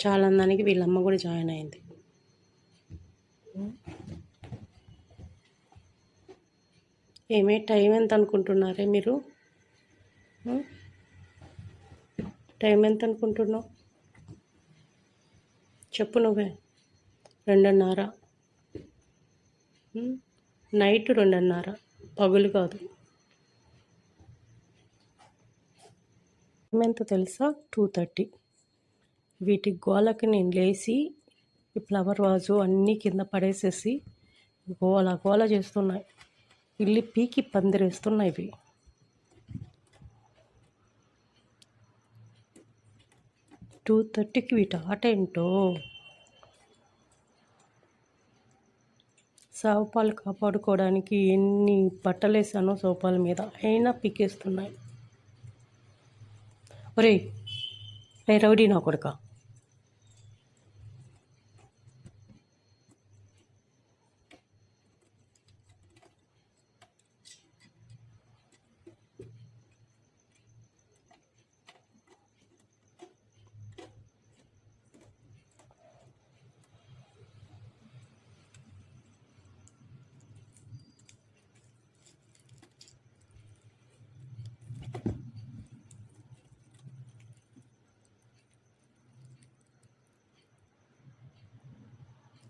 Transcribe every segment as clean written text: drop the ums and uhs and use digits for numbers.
చాలా అందానికి వీళ్ళమ్మ కూడా జాయిన్ అయింది. ఏమే టైం ఎంత అనుకుంటున్నారే మీరు? టైం ఎంత అనుకుంటున్నావు చెప్పు నువ్వే. 2:30 నైట్ 2:30 పగులు కాదు. ఎంత తెలుసా? 2:30. వీటి గోలకి నేను లేచి ఈ ఫ్లవర్ వాజు అన్నీ కింద పడేసేసి గోల గోల చేస్తున్నాయి. ఇల్లు పీకి పందిరేస్తున్నాయి ఇవి. టూ 2:30కి వీటి ఆట ఏంటో. సోఫాలు కాపాడుకోవడానికి ఎన్ని బట్టలు వేసానో సోఫాల మీద, అయినా పీకేస్తున్నాయి. ఒరే రౌడీ నా కొడుక,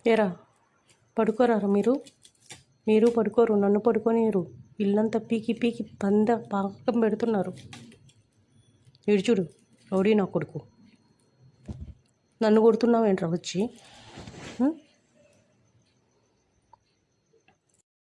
ఏరా పడుకోరారా మీరు పడుకోరు, నన్ను పడుకోనిరు. ఇల్లంతా పీకి పీకి పాకం పెడుతున్నారు. ఇడుచుడు రౌడీ నా కొడుకు, నన్ను కొడుతున్నావు ఏంట్రా వచ్చి?